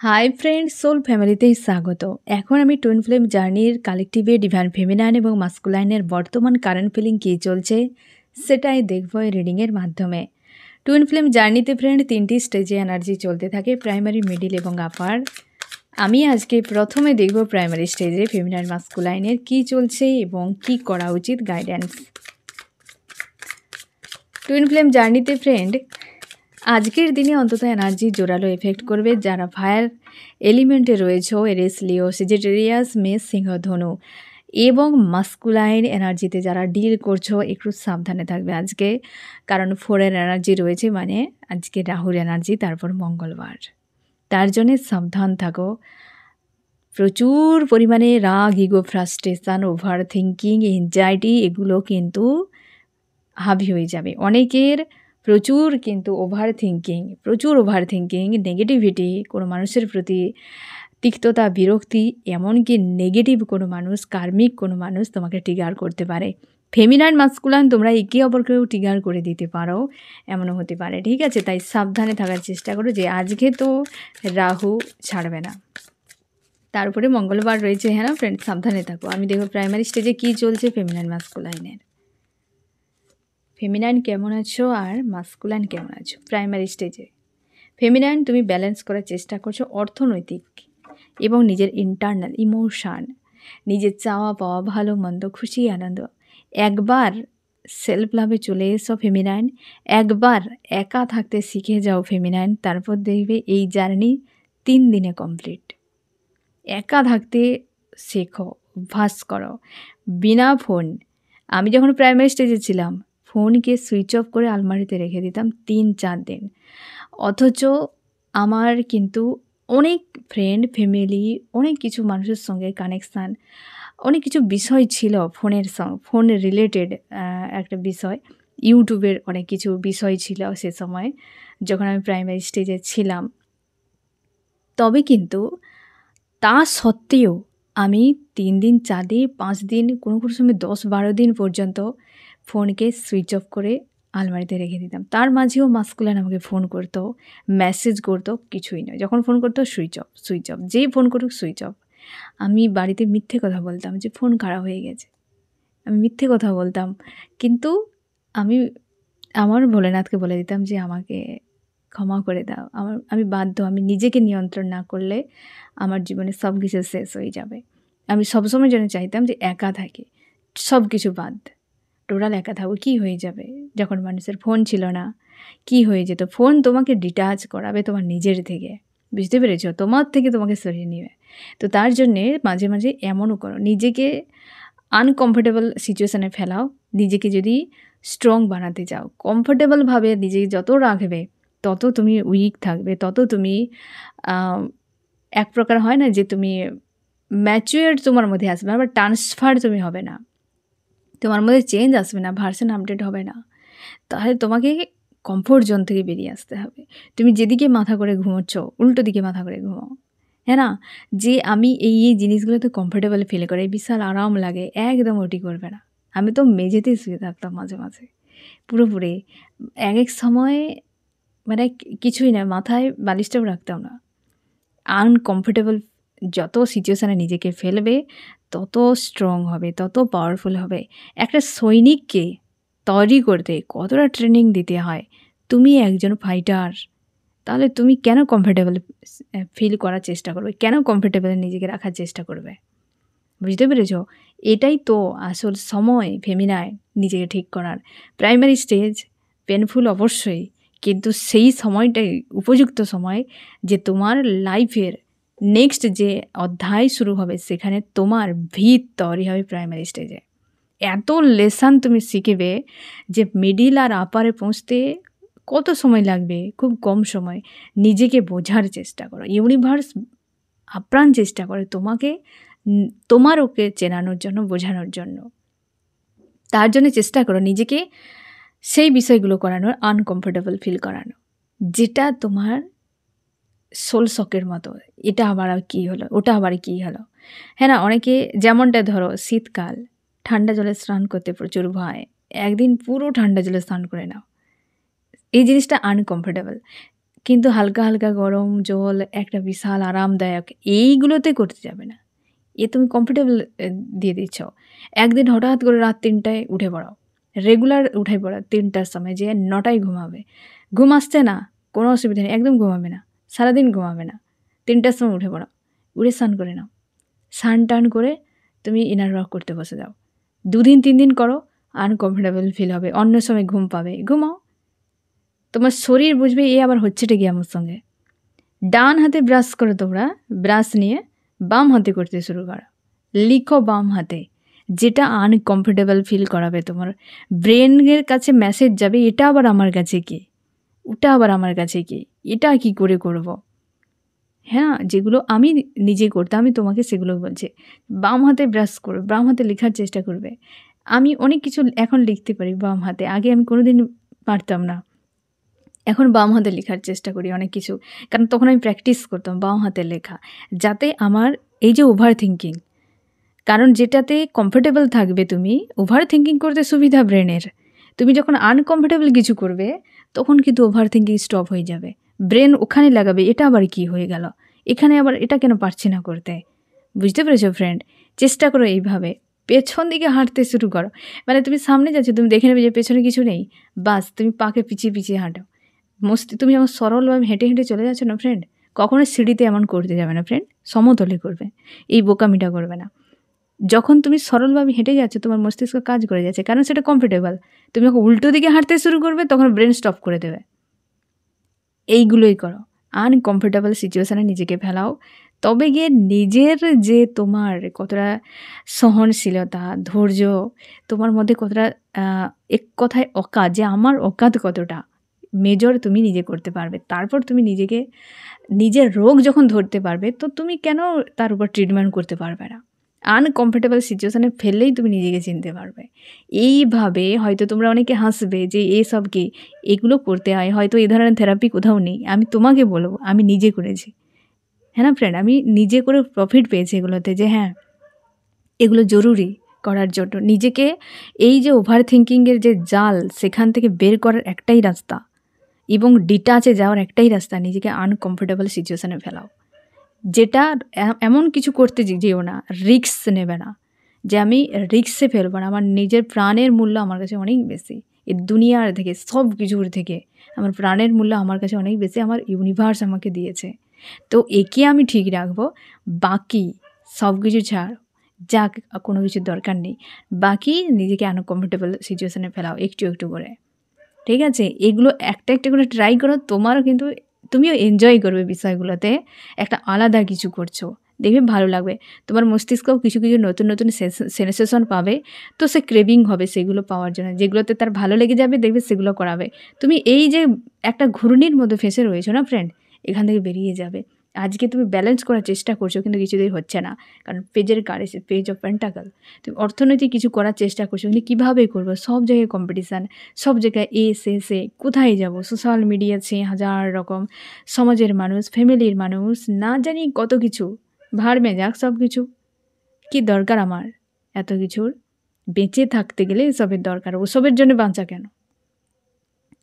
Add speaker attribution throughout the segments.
Speaker 1: Hi friends, soul ফ্যামিলিতেই স্বাগত। এখন আমি টুইন ফ্লেম জার্নির কালেকটিভে ডিভাইন ফেমিনাইন এবং মাস্কুলাইনের বর্তমান কারেন্ট ফিলিং কী চলছে সেটাই দেখব এই রিডিংয়ের মাধ্যমে। টুইন ফ্লেম জার্নিতে ফ্রেন্ড 3টি স্টেজে এনার্জি চলতে থাকে, প্রাইমারি, মিডিল এবং আপার। আমি আজকে প্রথমে দেখব প্রাইমারি স্টেজে ফেমিনাইন মাস্কুলাইনের কী চলছে এবং কী করা উচিত গাইডেন্স। টুইন ফ্লেম জার্নিতে ফ্রেন্ড আজকের দিনে অন্তত এনার্জি জোরালো এফেক্ট করবে যারা ফায়ার এলিমেন্টে রয়েছে, এরিস, লিও, সেজিটেরিয়াস, মেষ, সিংহ, ধনু এবং মাস্কুলাইন এনার্জিতে যারা ডিল করছো একটু সাবধানে থাকবে আজকে, কারণ 4-এর এনার্জি রয়েছে, মানে আজকে রাহুর এনার্জি, তারপর মঙ্গলবার। তার জন্যে সাবধান থাকো। প্রচুর পরিমাণে রাগ, ego, frustration, over thinking, anxiety এগুলো কিন্তু হাবি হয়ে যাবে অনেকের। প্রচুর কিন্তু ওভার থিঙ্কিং, নেগেটিভিটি, কোনো মানুষের প্রতি তিক্ততা, বিরক্তি, এমনকি নেগেটিভ কোনো মানুষ, কার্মিক কোনো মানুষ তোমাকে ট্রিগার করতে পারে। ফেমিনাইন মাস্কুলাইন তোমরা একে অপরকেও ট্রিগার করে দিতে পারো, এমনও হতে পারে। ঠিক আছে, তাই সাবধানে থাকার চেষ্টা করো যে আজকে তো রাহু ছাড়বে না, তারপরে মঙ্গলবার রয়েছে। হ্যাঁ না ফ্রেন্ড, সাবধানে থাকো। আমি দেখো প্রাইমারি স্টেজে কী চলছে ফেমিনাইন মাস্কুলাইনের। ফেমিনাইন কেমন আছো আর মাস্কুলাইন কেমন আছো? প্রাইমারি স্টেজে ফেমিনাইন তুমি ব্যালেন্স করার চেষ্টা করছো অর্থনৈতিক এবং নিজের ইন্টারনাল ইমোশান, নিজের চাওয়া পাওয়া, ভালো মন্দ, খুশি আনন্দ। একবার সেলফ লাভে চলে এসো ফেমিনাইন, একবার একা থাকতে শিখে যাও ফেমিনাইন, তারপর দেখবে এই জার্নি 3 দিনে কমপ্লিট। একা থাকতে শেখো, অভ্যাস করো, বিনা ফোন। আমি যখন প্রাইমারি স্টেজে ছিলাম ফোনকে সুইচ অফ করে আলমারিতে রেখে দিতাম 3-4 দিন। অথচ আমার কিন্তু অনেক ফ্রেন্ড, ফ্যামিলি, অনেক কিছু মানুষের সঙ্গে কানেকশান, অনেক কিছু বিষয় ছিল ফোন রিলেটেড একটা বিষয়, ইউটিউবের অনেক কিছু বিষয় ছিল সে সময় যখন আমি প্রাইমারি স্টেজে ছিলাম। তবে কিন্তু তা সত্ত্বেও আমি 3 দিন, 4 দিন, 5 দিন, কোনো সময় 10-12 দিন পর্যন্ত ফোনকে সুইচ অফ করে আলমারিতে রেখে দিতাম। তার মাঝেও মাস্কুলাইন আমাকে ফোন করতো, মেসেজ করতো, কিছুই নয়। যখন ফোন করতো সুইচ অফ, যেই ফোন করুক সুইচ অফ। আমি বাড়িতে মিথ্যে কথা বলতাম যে ফোন খারাপ হয়ে গেছে, আমি মিথ্যে কথা বলতাম। কিন্তু আমি আমার ভোলেনাথকে বলে দিতাম যে আমাকে ক্ষমা করে দাও, আমি বাধ্য, আমি নিজেকে নিয়ন্ত্রণ না করলে আমার জীবনে সব কিছু শেষ হয়ে যাবে। আমি সবসময় যেন চাইতাম যে একা থাকি, সব কিছু বাদ, টোটাল একা থাকবো। কী হয়ে যাবে যখন মানুষের ফোন ছিল না, কি হয়ে যেত? ফোন তোমাকে ডিটাচ করাবে তোমার নিজের থেকে, বুঝতে পেরেছ? তোমার থেকে তোমাকে সরিয়ে নেবে। তো তার জন্যে মাঝে মাঝে এমনও করো, নিজেকে আনকমফোর্টেবল সিচুয়েশানে ফেলাও। নিজেকে যদি স্ট্রং বানাতে চাও, কমফোর্টেবলভাবে নিজেকে যত রাখবে তত তুমি উইক থাকবে, তত তুমি এক প্রকার হয় না যে তুমি ম্যাচুয়ার তোমার মধ্যে আসবে না, বা ট্রান্সফার তুমি হবে না, তোমার মধ্যে চেঞ্জ আসবে না, ভার্সন আপডেট হবে না। তাহলে তোমাকে কমফোর্ট জোন থেকে বেরিয়ে আসতে হবে। তুমি যেদিকে মাথা করে ঘুমোচ্ছ উল্টো দিকে মাথা করে ঘুমাও, হ্যাঁ না? যে আমি এই জিনিসগুলোতে কমফোর্টেবল ফিল করে, বিশাল আরাম লাগে, একদম ওটি করবে না। আমি তো মেঝেতেই শুয়ে থাকতাম মাঝে মাঝে পুরোপুরি। এক সময় মানে কিছুই না, মাথায় বালিশটাও রাখতাম না। আনকমফোর্টেবল যত সিচুয়েশানে নিজেকে ফেলবে তত স্ট্রং হবে, তত পাওয়ারফুল হবে। একটা সৈনিককে তৈরি করতে কতটা ট্রেনিং দিতে হয়। তুমি একজন ফাইটার, তাহলে তুমি কেন কমফোর্টেবল ফিল করার চেষ্টা করবে, কেন কমফোর্টেবল নিজেকে রাখার চেষ্টা করবে? বুঝতে পেরেছ? এটাই তো আসল সময় ফেমিনাইন নিজেকে ঠিক করার। প্রাইমারি স্টেজ পেনফুল অবশ্যই, কিন্তু সেই সময়টাই উপযুক্ত সময় যে তোমার লাইফের নেক্সট যে অধ্যায় শুরু হবে সেখানে তোমার ভিত তৈরি হবে প্রাইমারি স্টেজে। এত লেসন তুমি শিখবে যে মিডিল আর আপারে পৌঁছতে কত সময় লাগবে, খুব কম সময়। নিজেকে বোঝার চেষ্টা করো, ইউনিভার্স আপ্রাণ চেষ্টা করে তোমাকে তোমার ওকে চেনানোর জন্য, বোঝানোর জন্য। তার জন্য চেষ্টা করো নিজেকে সেই বিষয়গুলো করানোর, আনকমফোর্টেবল ফিল করানো, যেটা তোমার সোল শকের মতো। এটা আবার কী হলো, ওটা আবার কী হলো, হ্যাঁ না? অনেকে যেমনটা ধরো শীতকাল, ঠান্ডা জলে স্নান করতে প্রচুর ভয়, একদিন পুরো ঠান্ডা জলে স্নান করে নাও। এই জিনিসটা আনকমফোর্টেবল, কিন্তু হালকা হালকা গরম জল একটা বিশাল আরামদায়ক এইগুলোতে করতে যাবে না। তুমি কমফোর্টেবল দিয়ে দিচ্ছ। একদিন হঠাৎ করে রাত ৩টায় উঠে পড়াও, রেগুলার উঠে পড়া ৩টার সময়, যে ৯টায় ঘুমাবে। ঘুম আসছে না, কোনো অসুবিধা নেই, একদম ঘুমাবে না, সারাদিন ঘুমাবে না। ৩টার সময় উঠে পড়াও, উঠে স্নান করে নাও, স্নান টান করে তুমি ইনার ওয়ার্ক করতে বসে যাও। ২ দিন ৩ দিন করো, আনকমফোর্টেবল ফিল হবে, অন্য সময় ঘুম পাবে, ঘুমাও। তোমার শরীর বুঝবে এ আবার হচ্ছেটা কি আমার সঙ্গে। ডান হাতে ব্রাশ করো, তোমরা ব্রাশ নিয়ে বাম হাতে করতে শুরু করো, লিখো বাম হাতে, যেটা আনকমফোর্টেবল ফিল করাবে। তোমার ব্রেনের কাছে মেসেজ যাবে, এটা আবার আমার কাছে কি, ওটা আবার আমার কাছে কি, এটা কি করে করব। হ্যাঁ, যেগুলো আমি নিজে করতাম, আমি তোমাকে সেগুলো বলছি। বাম হাতে ব্রাশ করো, বাম হাতে লেখার চেষ্টা করবে। আমি অনেক কিছু এখন লিখতে পারি বাম হাতে, আগে আমি কোনোদিন পারতাম না। এখন বাম হাতে লেখার চেষ্টা করি অনেক কিছু, কারণ তখন আমি প্র্যাকটিস করতাম বাম হাতে লেখা, যাতে আমার এই যে ওভার থিঙ্কিং, কারণ যেটাতে কমফোর্টেবল থাকবে তুমি, ওভার থিঙ্কিং করতে সুবিধা ব্রেনের। তুমি যখন আনকমফোর্টেবল কিছু করবে তখন কিন্তু ওভার থিঙ্কিং স্টপ হয়ে যাবে, ব্রেন ওখানে লাগাবে এটা আবার কি হয়ে গেল, এখানে আবার এটা কেন পারছি না করতে। বুঝতে পেরেছো ফ্রেন্ড? চেষ্টা করো এইভাবে, পেছন দিকে হাঁটতে শুরু করো। মানে তুমি সামনে যাচ্ছ, তুমি দেখে নেবে যে পেছনে কিছু নেই, বাস তুমি পাকে পিছিয়ে পিছিয়ে হাঁটো। তুমি যেমন সরলভাবে হেঁটে হেঁটে চলে যাচ্ছ না ফ্রেন্ড, কখনো সিঁড়িতে এমন করতে যাবে না ফ্রেন্ড, সমতলে করবে, এই বোকামিটা করবে না। যখন তুমি সরলভাবে হেঁটে যাচ্ছ, তোমার মস্তিষ্ক কাজ করে যাচ্ছে, কারণ সেটা কমফোর্টেবল। তুমি যখন উল্টো দিকে হাঁটতে শুরু করবে তখন ব্রেন স্টপ করে দেবে। এইগুলোই করো, আনকমফোর্টেবল সিচুয়েশানে নিজেকে ফেলাও, তবে গিয়ে নিজের যে তোমার কতটা সহনশীলতা, ধৈর্য, তোমার মধ্যে কতটা এক কথায় অকাত, যে আমার অকাত কতটা মেজর তুমি নিজে করতে পারবে, তারপর তুমি নিজের রোগ যখন ধরতে পারবে, তো তুমি কেন তার উপর ট্রিটমেন্ট করতে পারবে না। আনকমফোর্টেবল সিচুয়েশানে ফেললেই তুমি নিজেকে চিনতে পারবে। এইভাবে হয়তো তোমরা অনেকে হাসবে যে এসব কি, এগুলো করতে হয়, হয়তো এই ধরনের থেরাপি কোথাও নেই। আমি তোমাকে বলবো, আমি নিজে করেছি। হ্যাঁ না ফ্রেন্ড, আমি নিজে করে প্রফিট পেয়েছি এগুলোতে, যে হ্যাঁ এগুলো জরুরি করার জন্য। নিজেকে এই যে ওভার থিঙ্কিংয়ের যে জাল, সেখান থেকে বের করার একটাই রাস্তা এবং ডিটাচে যাওয়ার একটাই রাস্তা, নিজেকে আনকমফোর্টেবল সিচুয়েশানে ফেলাও। যেটা এমন কিছু করতে যেও না, রিস্ক নেবে না, যে আমি রিস্কে ফেলবো না। আমার নিজের প্রাণের মূল্য আমার কাছে অনেক বেশি, এই দুনিয়ার থেকে, সব কিছুর থেকে আমার প্রাণের মূল্য আমার কাছে অনেক বেশি, আমার ইউনিভার্স আমাকে দিয়েছে। তো একে আমি ঠিক রাখবো, বাকি সব কিছু ছাড়, যাক কোনো কিছুর দরকার নেই, বাকি নিজেকে আনকমফোর্টেবল সিচুয়েশানে ফেলাও একটু একটু করে। ঠিক আছে, এগুলো একটা একটা করে ট্রাই করো, তোমারও কিন্তু তুমিও এনজয় করবে বিষয়গুলোতে, একটা আলাদা কিছু করছো, দেখবে ভালো লাগবে। তোমার মস্তিষ্কও কিছু কিছু নতুন নতুন সেন্সেশন পাবে, তো সে ক্রেভিং হবে সেগুলো পাওয়ার জন্য, যেগুলোতে তার ভালো লেগে যাবে দেখবে সেগুলো করাবে। তুমি এই যে একটা ঘূর্ণির মধ্যে ফেঁসে রয়েছো না ফ্রেন্ড, এখান থেকে বেরিয়ে যাবে। আজকে তুমি ব্যালেন্স করার চেষ্টা করছো কিন্তু কিছুতেই হচ্ছে না, কারণ পেজের কার্ড এসে, পেজ অফ পেন্টাকল। তুমি অর্থনৈতিক কিছু করার চেষ্টা করছো কিন্তু কীভাবে করবো, সব জায়গায় কম্পিটিশান, সব জায়গায় সে কোথায় যাব, সোশ্যাল মিডিয়া আছে হাজার রকম, সমাজের মানুষ, ফ্যামিলির মানুষ, না জানি কত কিছু, ভাড়মে যাক সব কিছু। কী দরকার আমার এত কিছুর? বেঁচে থাকতে গেলে এসবের দরকার, ওসবের জন্য বাঁচা কেন?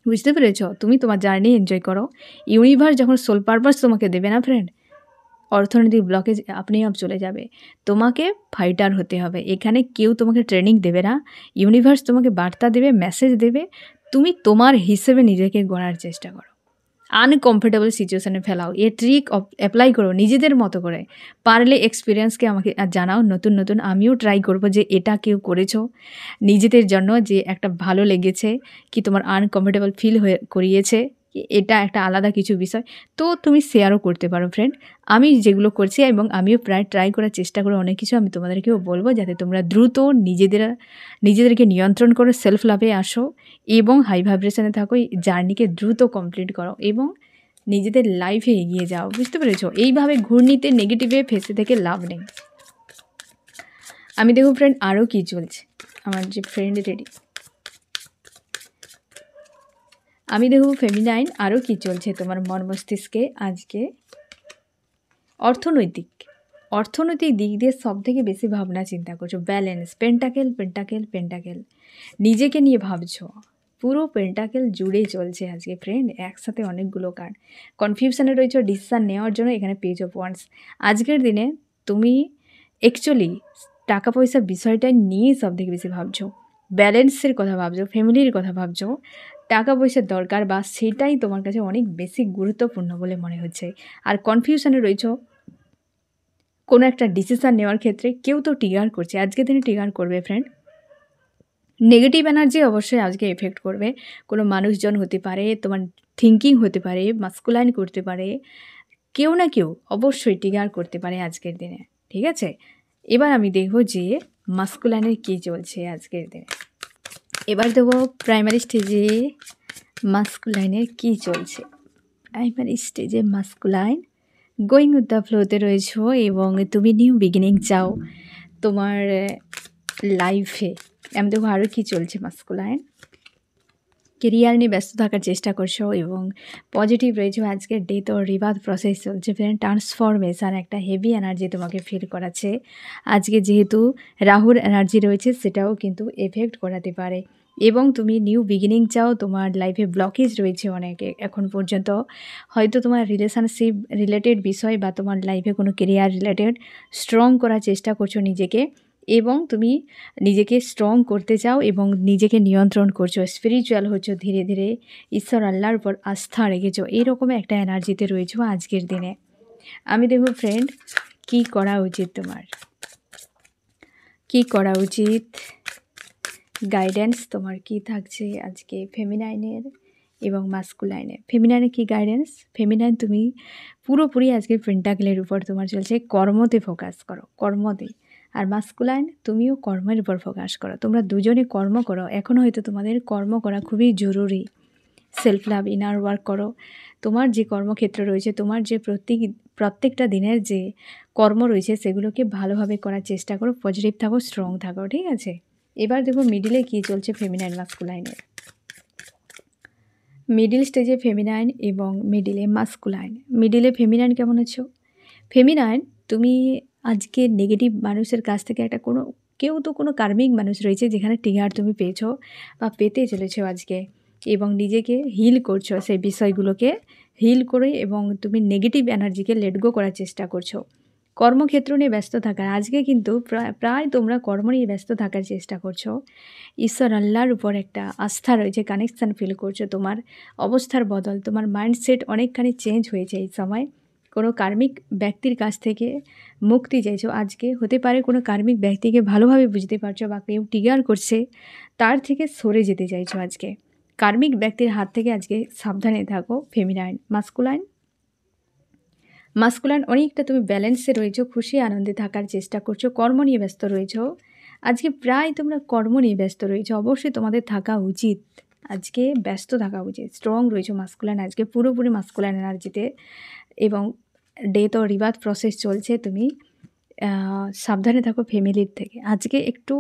Speaker 1: বুঝতে পেরেছ? তুমি তোমার জার্নি এনজয় করো। ইউনিভার্স যখন সোল পারপাস তোমাকে দেবে না ফ্রেন্ড, অর্থনৈতিক ব্লকেজ আপনি আপ চলে যাবে। তোমাকে ফাইটার হতে হবে, এখানে কেউ তোমাকে ট্রেনিং দেবে না, ইউনিভার্স তোমাকে বার্তা দেবে, মেসেজ দেবে, তুমি তোমার হিসেবে নিজেকে গড়ার চেষ্টা করো। আনকমফোর্টেবল সিচুয়েশানে ফেলাও, এ ট্রিক অ্যাপ্লাই করো নিজেদের মতো করে। পারলে এক্সপিরিয়েন্সকে আমাকে জানাও, নতুন নতুন আমিও ট্রাই করব যে এটা কেউ করেছো নিজেদের জন্য, যে একটা ভালো লেগেছে কি, তোমার আনকমফোর্টেবল ফিল করিয়েছে, এটা একটা আলাদা কিছু বিষয়, তো তুমি শেয়ারও করতে পারো ফ্রেন্ড। আমি যেগুলো করছি এবং আমিও প্রায় ট্রাই করার চেষ্টা করি অনেক কিছু, আমি তোমাদেরকেও বলবো, যাতে তোমরা দ্রুত নিজেদেরকে নিয়ন্ত্রণ করে সেলফ লাভে আসো এবং হাই ভাইব্রেশনে থাকো, জার্নিকে দ্রুত কমপ্লিট করো এবং নিজেদের লাইফে এগিয়ে যাও। বুঝতে পেরেছো? এইভাবে ঘূর্ণিতে নেগেটিভে ফেসে থেকে লাভ নেই। আমি দেখো ফ্রেন্ড আরও কি চলছে, আমার যে ফ্রেন্ড রেডি, আমি দেখব ফেমিনাইন আরও কি চলছে তোমার মন মস্তিষ্কে আজকে। অর্থনৈতিক দিক দিয়ে সব থেকে বেশি ভাবনা চিন্তা করছো, ব্যালেন্স, পেন্টাকেল পেন্টাকেল পেন্টাকেল, নিজেকে নিয়ে ভাবছো, পুরো পেন্টাকেল জুড়েই চলছে আজকে ফ্রেন্ড, একসাথে অনেকগুলো কার্ড। কনফিউশনে রয়েছে, ডিসিশান নেওয়ার জন্য এখানে পেজ অফ ওয়ান্স। আজকের দিনে তুমি অ্যাকচুয়ালি টাকা পয়সা বিষয়টা নিয়েই সবথেকে বেশি ভাবছো, ব্যালেন্সের কথা ভাবছো, ফ্যামিলির কথা ভাবছো। টাকা পয়সার দরকার বা সেটাই তোমার কাছে অনেক বেশি গুরুত্বপূর্ণ বলে মনে হচ্ছে। আর কনফিউশনে রয়েছো কোনো একটা ডিসিশান নেওয়ার ক্ষেত্রে, কেউ তো ট্রিগার করছে, আজকের দিনে ট্রিগার করবে ফ্রেন্ড। নেগেটিভ এনার্জি অবশ্যই আজকে এফেক্ট করবে। কোনো মানুষজন হতে পারে, তোমার থিঙ্কিং হতে পারে, মাস্কুলাইন করতে পারে, কেউ না কেউ অবশ্যই ট্রিগার করতে পারে আজকের দিনে, ঠিক আছে? এবার আমি দেখব যে মাস্কুলাইনের কী চলছে আজকের দিনে। এবার দেখবো প্রাইমারি স্টেজে মাস্কুলাইনের কী চলছে। প্রাইমারি স্টেজে মাস্কুলাইন গোয়িং উইথ দ্য ফ্লোতে রয়েছো এবং তুমি নিউ বিগিনিং চাও তোমার লাইফে। আমি দেখবো আরও কী চলছে মাস্কুলাইন। কেরিয়ার নিয়ে ব্যস্ত থাকার চেষ্টা করছো এবং পজিটিভ রয়েছে। আজকের ডেথ ও রিবার্থ প্রসেস চলছে, ফ্রেন্ড। ট্রান্সফরমেশান একটা হেভি এনার্জি তোমাকে ফিল করাচ্ছে। আজকে যেহেতু রাহুর এনার্জি রয়েছে, সেটাও কিন্তু এফেক্ট করাতে পারে এবং তুমি নিউ বিগিনিং চাও। তোমার লাইফে ব্লকেজ রয়েছে অনেকে এখন পর্যন্ত, হয়তো তোমার রিলেশনশিপ রিলেটেড বিষয় বা তোমার লাইফে কোনো কেরিয়ার রিলেটেড স্ট্রং করার চেষ্টা করছো নিজেকে এবং তুমি নিজেকে স্ট্রং করতে চাও এবং নিজেকে নিয়ন্ত্রণ করছো, স্পিরিচুয়াল হচ্ছ ধীরে ধীরে, ঈশ্বর আল্লাহর উপর আস্থা রেখেছো, এইরকম একটা এনার্জিতে রয়েছো আজকের দিনে। আমি দেখব ফ্রেন্ড কি করা উচিত, তোমার কি করা উচিত, গাইডেন্স তোমার কি থাকছে আজকে ফেমিনাইনের এবং মাস্কুলাইনের। ফেমিনাইনের কি গাইডেন্স? ফেমিনাইন তুমি পুরোপুরি আজকে পেন্টাকেলের উপর তোমার চলছে, কর্মতে ফোকাস করো, কর্মতে। আর মাস্কুলাইন তুমিও কর্মের উপর ফোকাস করো, তোমরা দুজনে কর্ম করো। এখন হয়তো তোমাদের কর্ম করা খুবই জরুরি। সেলফ লাভ, ইনার ওয়ার্ক করো। তোমার যে কর্মক্ষেত্র রয়েছে, তোমার যে প্রত্যেকটা দিনের যে কর্ম রয়েছে, সেগুলোকে ভালোভাবে করার চেষ্টা করো, পজিটিভ থাকো, স্ট্রং থাকো, ঠিক আছে? এবার দেখো মিডিলে কী চলছে ফেমিনাইন মাস্কুলাইনের। মিডিল স্টেজে ফেমিনাইন এবং মিডিলে মাস্কুলাইন। মিডিলে ফেমিনাইন কেমন আছো? ফেমিনাইন তুমি আজকে নেগেটিভ মানুষের কাছ থেকে একটা কেউ তো কোনো কার্মিক মানুষ রয়েছে যেখানে ট্রিগার তুমি পেয়েছো বা পেতে চলেছো আজকে, এবং নিজেকে হিল করছো, সেই বিষয়গুলোকে হিল করে এবং তুমি নেগেটিভ এনার্জিকে লেট গো করার চেষ্টা করছো। কর্মক্ষেত্র নিয়ে ব্যস্ত থাকার আজকে কিন্তু প্রায় তোমরা কর্ম নিয়ে ব্যস্ত থাকার চেষ্টা করছো। ঈশ্বর আল্লাহর উপর একটা আস্থা রয়েছে, কানেকশান ফিল করছো, তোমার অবস্থার বদল, তোমার মাইন্ডসেট অনেকখানি চেঞ্জ হয়েছে এই সময়। কোনো কার্মিক ব্যক্তির কাছ থেকে মুক্তি চাইছো আজকে, হতে পারে কোনো কার্মিক ব্যক্তিকে ভালোভাবে বুঝতে পারছো বা কেউ ট্রিগার করছে, তার থেকে সরে যেতে চাইছো আজকে। কার্মিক ব্যক্তির হাত থেকে আজকে সাবধানে থাকো ফেমিনাইন। মাস্কুলাইন অনেকটা তুমি ব্যালেন্সে রয়েছো, খুশি আনন্দে থাকার চেষ্টা করছো, কর্ম নিয়ে ব্যস্ত রয়েছো আজকে, প্রায় তোমরা কর্ম নিয়ে ব্যস্ত রয়েছো। অবশ্যই তোমাদের থাকা উচিত, আজকে ব্যস্ত থাকা উচিত, স্ট্রং রয়েছো মাস্কুলাইন আজকে পুরোপুরি মাস্কুলাইন এনার্জিতে এবং ডেথ ও রিবার্থ প্রসেস চলছে। তুমি সাবধানে থাকো ফ্যামিলির থেকে আজকে একটু।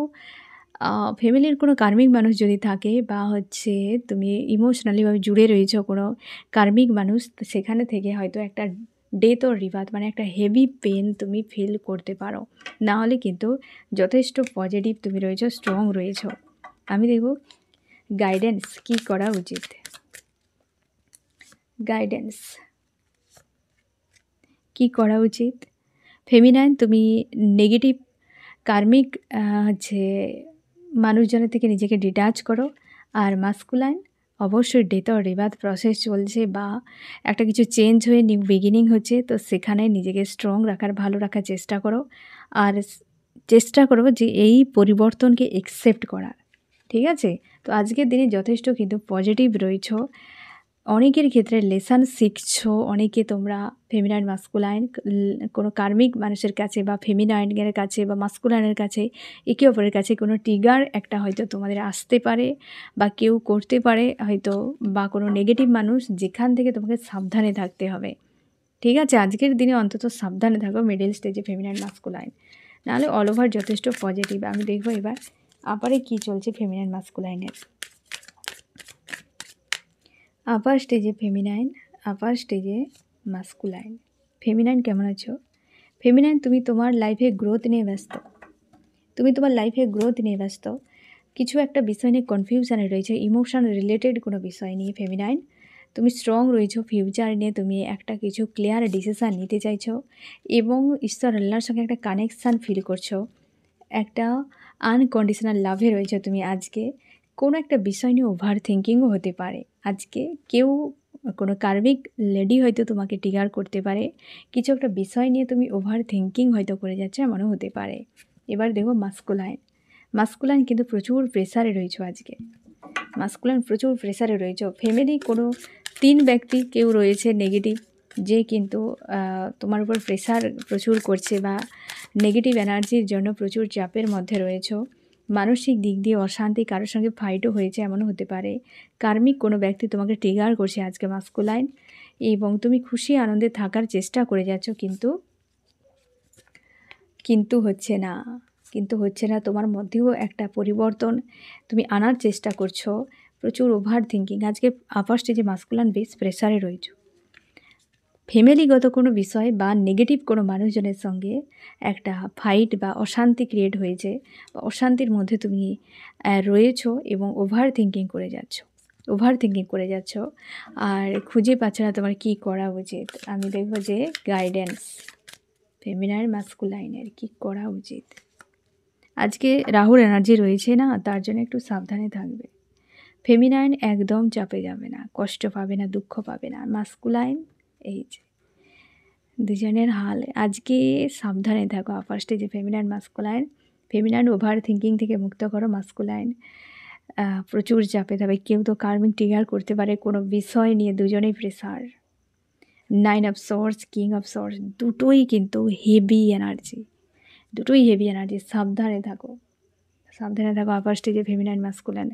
Speaker 1: ফ্যামিলির কোনো কার্মিক মানুষ যদি থাকে বা হচ্ছে তুমি ইমোশনালিভাবে জুড়ে রয়েছো কোনো কার্মিক মানুষ, সেখানে থেকে হয়তো একটা ডেথ ও রিবার্থ মানে একটা হেভি পেন তুমি ফিল করতে পারো। না হলে কিন্তু যথেষ্ট পজিটিভ তুমি রয়েছো, স্ট্রং রয়েছো। আমি দেখব গাইডেন্স কি করা উচিত। গাইডেন্স কি করা উচিত ফেমিনাইন, তুমি নেগেটিভ কার্মিক হচ্ছে মানুষজনের থেকে নিজেকে ডিটাচ করো। আর মাস্কুলাইন অবশ্যই ডেথ অর রিবার্থ প্রসেস চলছে বা একটা কিছু চেঞ্জ হয়ে নিউ বিগিনিং হচ্ছে, তো সেখানে নিজেকে স্ট্রং রাখার, ভালো রাখার চেষ্টা করো। আর চেষ্টা করো যে এই পরিবর্তনকে অ্যাকসেপ্ট করার, ঠিক আছে? তো আজকের দিনে যথেষ্ট কিন্তু পজিটিভ রয়েছো। অনেকের ক্ষেত্রে লেসন শিখছো, অনেকে তোমরা ফেমিনাইন মাস্কুলাইন কোনো কার্মিক মানুষের কাছে বা ফেমিনাইনের কাছে বা মাস্কুলাইনের কাছে, একে অপরের কাছে কোনো ট্রিগার একটা হয়তো তোমাদের আসতে পারে বা কেউ করতে পারে হয়তো, বা কোনো নেগেটিভ মানুষ, যেখান থেকে তোমাকে সাবধানে থাকতে হবে, ঠিক আছে? আজকের দিনে অন্তত সাবধানে থাকো মিডল স্টেজে ফেমিনাইন মাস্কুলাইন, নাহলে অল ওভার যথেষ্ট পজিটিভ। আমি দেখবো এবার আপারে কী চলছে ফেমিনাইন মাস্কুলাইনের। আপার স্টেজে ফেমিনাইন, আপার স্টেজে মাস্কুলাইন। ফেমিনাইন কেমন আছো? ফেমিনাইন তুমি তোমার লাইফে গ্রোথ নিয়ে ব্যস্ত, তুমি তোমার লাইফে গ্রোথ নিয়ে ব্যস্ত। কিছু একটা বিষয় নিয়ে কনফিউশনে রয়েছে, ইমোশন রিলেটেড কোনো বিষয় নিয়ে ফেমিনাইন। তুমি স্ট্রং রয়েছো ফিউচার নিয়ে, তুমি একটা কিছু ক্লিয়ার ডিসিশান নিতে চাইছো এবং ঈশ্বর আল্লাহর সঙ্গে একটা কানেকশান ফিল করছো। একটা আনকন্ডিশনাল লাভে রয়েছো তুমি আজকে। কোনো একটা বিষয় নিয়ে ওভার থিঙ্কিংও হতে পারে। আজকে কেউ কোনো কার্মিক লেডি হয়তো তোমাকে ট্রিগার করতে পারে। কিছু একটা বিষয় নিয়ে তুমি ওভার থিঙ্কিং হয়তো করে যাচ্ছ, এমনও হতে পারে। এবার দেখো মাস্কুলাইন কিন্তু প্রচুর প্রেসারে রয়েছো আজকে। মাস্কুলাইন প্রচুর প্রেসারে রয়েছো। ফ্যামিলি কোনো 3 ব্যক্তি কেউ রয়েছে নেগেটিভ, যে কিন্তু তোমার উপর প্রেসার প্রচুর করছে বা নেগেটিভ এনার্জির জন্য প্রচুর চাপের মধ্যে রয়েছো। মানসিক দিক দিয়ে অশান্তি, কারোর সঙ্গে ফাইটও হয়েছে, এমনও হতে পারে। কার্মিক কোনো ব্যক্তি তোমাকে ট্রিগার করছে আজকে মাস্কুলাইন, এবং তুমি খুশি আনন্দে থাকার চেষ্টা করে যাচ্ছ, কিন্তু হচ্ছে না। তোমার মধ্যেও একটা পরিবর্তন তুমি আনার চেষ্টা করছো। প্রচুর ওভার থিঙ্কিং আজকে আপার স্টেজে মাস্কুলাইন বেশ প্রেসারে রয়েছো। ফ্যামিলিগত কোনো বিষয় বা নেগেটিভ কোনো মানুষজনের সঙ্গে একটা ফাইট বা অশান্তি ক্রিয়েট হয়েছে, বা অশান্তির মধ্যে তুমি রয়েছো এবং ওভার থিঙ্কিং করে যাচ্ছ আর খুঁজে পাচ্ছ না তোমার কী করা উচিত। আমি দেখবো যে গাইডেন্স ফেমিনাইন মাস্কুলাইনের কী করা উচিত। আজকে রাহুর এনার্জি রয়েছে না, তার জন্য একটু সাবধানে থাকবে। ফেমিনাইন একদম চাপে যাবে না, কষ্ট পাবে না, দুঃখ পাবে না। মাস্কুলাইন এই যে দুজনের হাল, আজকে সাবধানে থাকো। আপার স্টেজে ফেমিনাইন ওভার থিঙ্কিং থেকে মুক্ত করো। মাস্কুলাইন প্রচুর চাপে থাকবে। কেউ তো কার্মিক ট্রিগার করতে পারে কোনো বিষয় নিয়ে, দুজনেই pressure. 9 of swords, king of swords দুটোই কিন্তু হেভি এনার্জি, সাবধানে থাকো আপার স্টেজে ফেমিনাইন মাস্কুলাইন।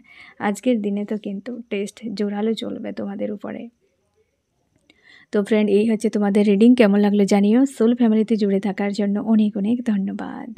Speaker 1: আজকের দিনে তো কিন্তু টেস্ট জোরালো চলবে তোমাদের উপরে। তো ফ্রেন্ড, এই হচ্ছে তোমাদের রিডিং। কেমন লাগলো জানিও। সোল ফ্যামিলিতে জুড়ে থাকার জন্য অনেক অনেক ধন্যবাদ।